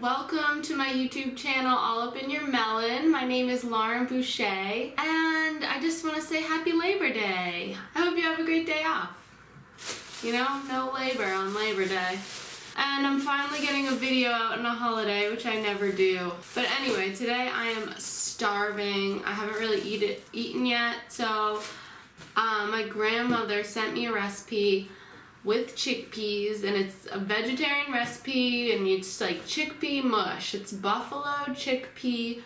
Welcome to my YouTube channel, All Up in Your Melon. My name is Lauren Boucher, and I just want to say Happy Labor Day. I hope you have a great day off. You know, no labor on Labor Day. And I'm finally getting a video out on a holiday, which I never do. But anyway, today I am starving. I haven't really eaten yet, so my grandmother sent me a recipe with chickpeas, and it's a vegetarian recipe, and it's like chickpea mush. It's buffalo chickpea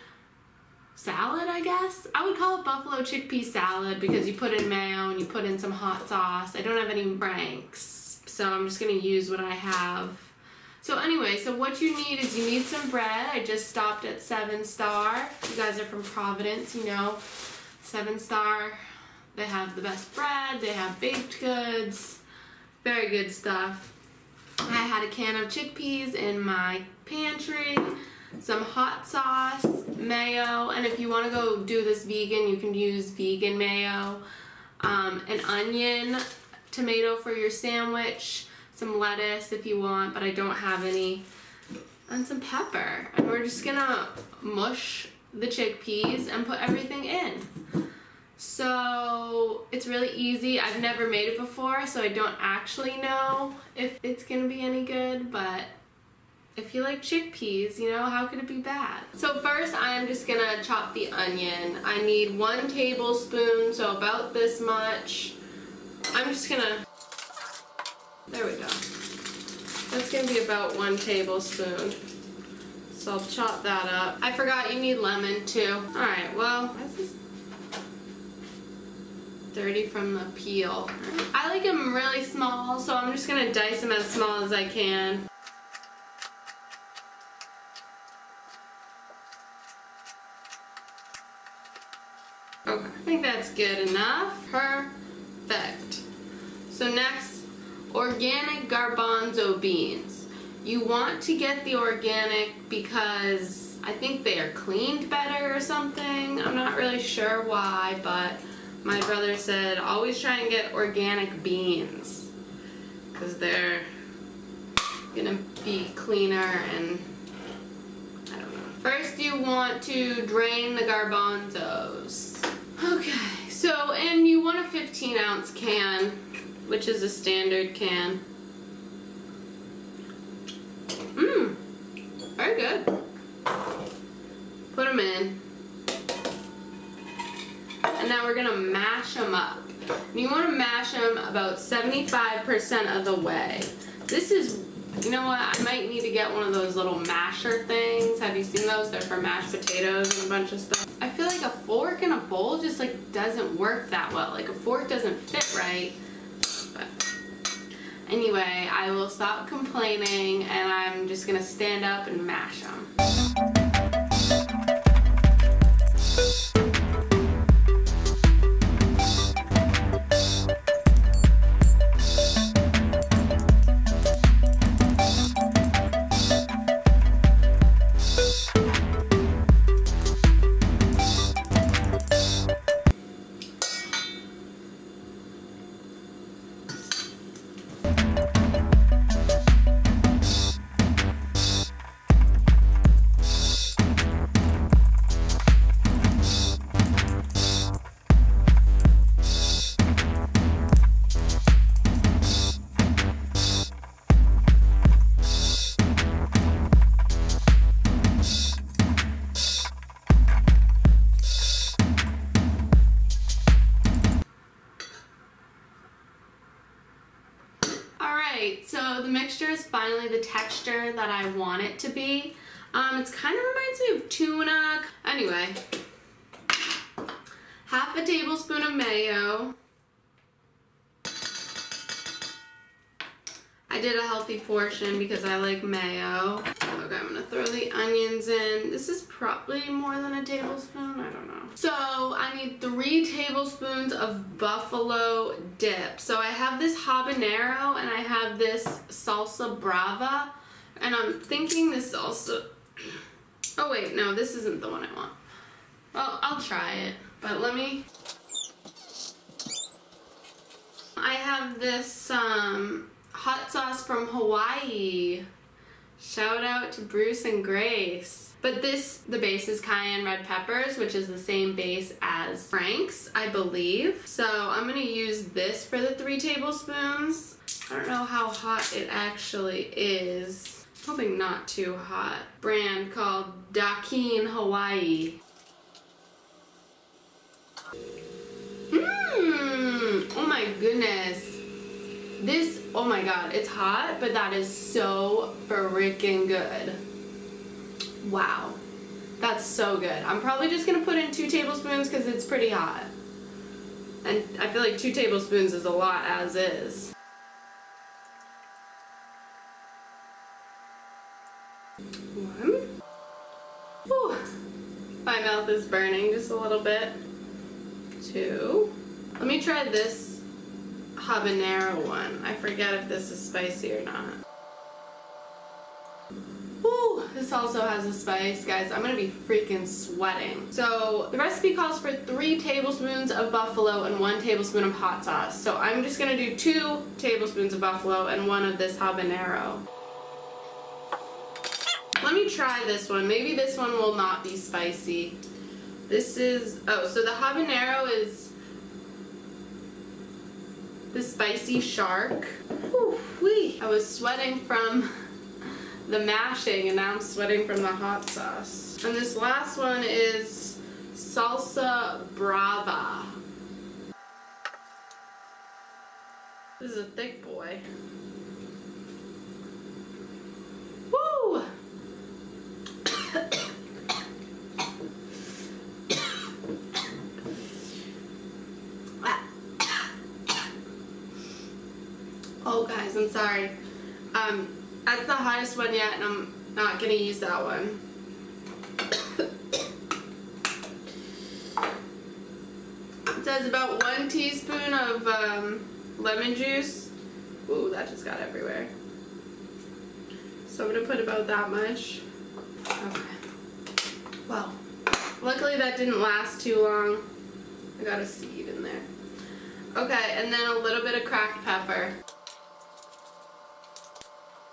salad, I guess. I would call it buffalo chickpea salad because you put in mayo and you put in some hot sauce. I don't have any ranks, so I'm just gonna use what I have. So anyway, so what you need is you need some bread. I just stopped at 7 Star. You guys are from Providence, you know. 7 Star, they have the best bread, they have baked goods. Very good stuff. I had a can of chickpeas in my pantry, some hot sauce, mayo, and if you want to go do this vegan, you can use vegan mayo, an onion, tomato for your sandwich, some lettuce if you want, but I don't have any, and some pepper. And we're just gonna mush the chickpeas and put everything in. So it's really easy. I've never made it before, so I don't actually know if it's gonna be any good, but if you like chickpeas, you know, how could it be bad? So first I'm just gonna chop the onion. I need 1 tablespoon, so about this much. I'm just gonna, there we go. That's gonna be about 1 tablespoon. So I'll chop that up. I forgot you need lemon too. All right, well, this is dirty from the peel. I like them really small, so I'm just gonna dice them as small as I can. Okay, I think that's good enough. Perfect. So next, organic garbanzo beans. You want to get the organic because I think they are cleaned better or something. I'm not really sure why, but my brother said always try and get organic beans because they're gonna be cleaner, and I don't know. First you want to drain the garbanzos. Okay, so, and you want a 15-ounce can, which is a standard can. Very good. Put them in. And now we're gonna mash them up. And you wanna mash them about 75% of the way. This is, you know what, I might need to get one of those little masher things. Have you seen those? They're for mashed potatoes and a bunch of stuff. I feel like a fork in a bowl just like doesn't work that well. Like a fork doesn't fit right. But anyway, I will stop complaining and I'm just gonna stand up and mash them. So the mixture is finally the texture that I want it to be. It's kind of reminds me of tuna. Anyway, half a tablespoon of mayo. I I did a healthy portion because I like mayo. Okay, I'm gonna throw the onions in. This is probably more than a tablespoon, I don't know. So I need 3 tablespoons of buffalo dip. So I have this habanero and I have this salsa brava. And I'm thinking this salsa, oh wait, no, this isn't the one I want. Well, I'll try it, but let me, I have this hot sauce from Hawaii. Shout out to Bruce and Grace. But the base is cayenne red peppers, which is the same base as Frank's, I believe. So I'm gonna use this for the 3 tablespoons. I don't know how hot it actually is. I'm hoping not too hot. Brand called Dakin Hawaii. Oh my goodness. This, oh my god, it's hot, but that is so freaking good. Wow. That's so good. I'm probably just gonna put in 2 tablespoons because it's pretty hot. And I feel like 2 tablespoons is a lot as is. One. Whew. My mouth is burning just a little bit. 2. Let me try this habanero one. I forget if this is spicy or not. Woo, this also has a spice. Guys, I'm gonna be freaking sweating. So the recipe calls for 3 tablespoons of buffalo and 1 tablespoon of hot sauce. So I'm just gonna do 2 tablespoons of buffalo and 1 of this habanero. Let me try this one. Maybe this one will not be spicy. This is, oh, so the habanero is the spicy shark. Whew-wee. I was sweating from the mashing and now I'm sweating from the hot sauce. And this last one is salsa brava. This is a thick boy. Woo! Oh guys, I'm sorry. That's the hottest one yet and I'm not gonna use that one. It says about 1 teaspoon of lemon juice. Ooh, that just got everywhere. So I'm gonna put about that much. Okay. Well, luckily that didn't last too long. I got a seed in there. Okay, and then a little bit of cracked pepper.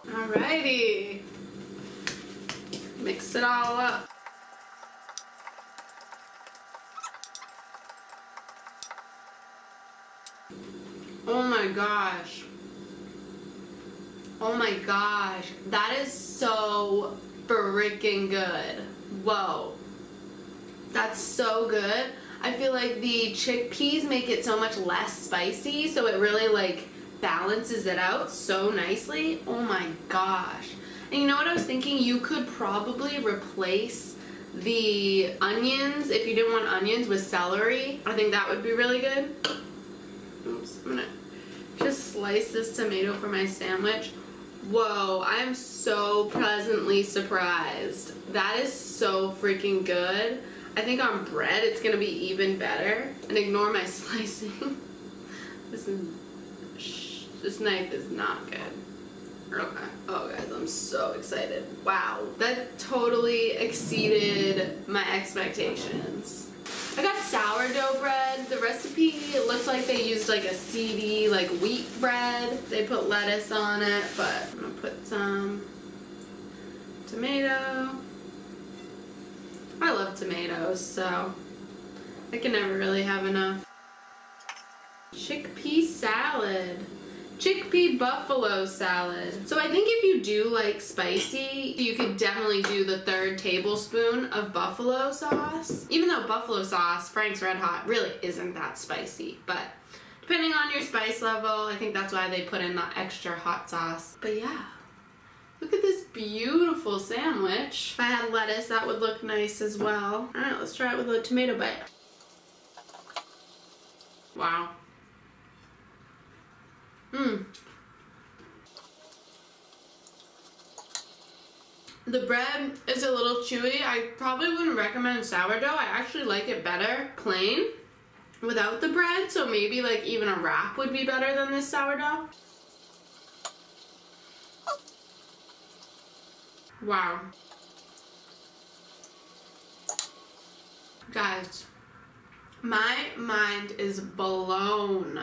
Alrighty. Mix it all up. Oh my gosh. Oh my gosh. That is so freaking good. Whoa. That's so good. I feel like the chickpeas make it so much less spicy, so it really like balances it out so nicely. Oh my gosh. And you know what I was thinking? You could probably replace the onions, if you didn't want onions, with celery. I think that would be really good. Oops, I'm gonna just slice this tomato for my sandwich. Whoa, I am so pleasantly surprised. That is so freaking good. I think on bread it's gonna be even better. And ignore my slicing. This knife is not good. Okay. Oh guys, I'm so excited. Wow, that totally exceeded my expectations. I got sourdough bread. The recipe, it looks like they used like a seedy, like wheat bread. They put lettuce on it, but I'm gonna put some tomato. I love tomatoes, so I can never really have enough. Chickpea salad. Chickpea buffalo salad. So I think if you do like spicy, you could definitely do the 3rd tablespoon of buffalo sauce. Even though buffalo sauce, Frank's Red Hot, really isn't that spicy. But depending on your spice level, I think that's why they put in the extra hot sauce. But yeah, look at this beautiful sandwich. If I had lettuce, that would look nice as well. All right, let's try it with a tomato bite. Wow. The bread is a little chewy. I probably wouldn't recommend sourdough. I actually like it better plain without the bread, so maybe like even a wrap would be better than this sourdough. Wow. Guys, my mind is blown.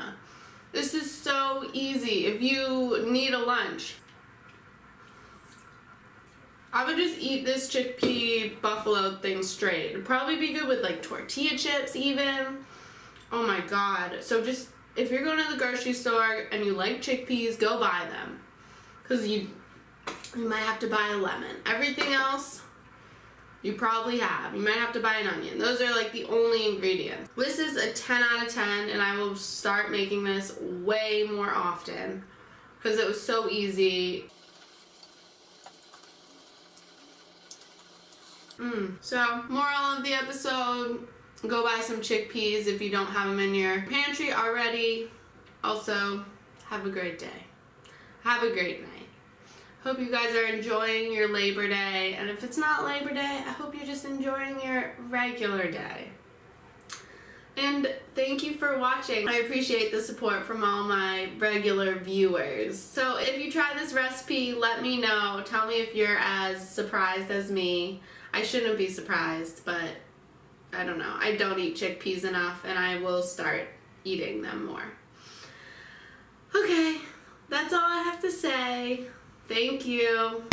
This is so easy. If you need a lunch, I would just eat this chickpea buffalo thing straight. It'd probably be good with like tortilla chips even. Oh my god. So just, if you're going to the grocery store and you like chickpeas, go buy them. Because you might have to buy a lemon. Everything else, you probably have. You might have to buy an onion. Those are like the only ingredients. This is a 10 out of 10 and I will start making this way more often because it was so easy. So, moral of the episode, go buy some chickpeas if you don't have them in your pantry already. Also, have a great day. Have a great night. Hope you guys are enjoying your Labor Day, and if it's not Labor Day, I hope you're just enjoying your regular day. And thank you for watching. I appreciate the support from all my regular viewers. So if you try this recipe, let me know. Tell me if you're as surprised as me. I shouldn't be surprised, but I don't know. I don't eat chickpeas enough, and I will start eating them more. Okay, that's all I have to say. Thank you.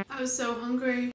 I was so hungry.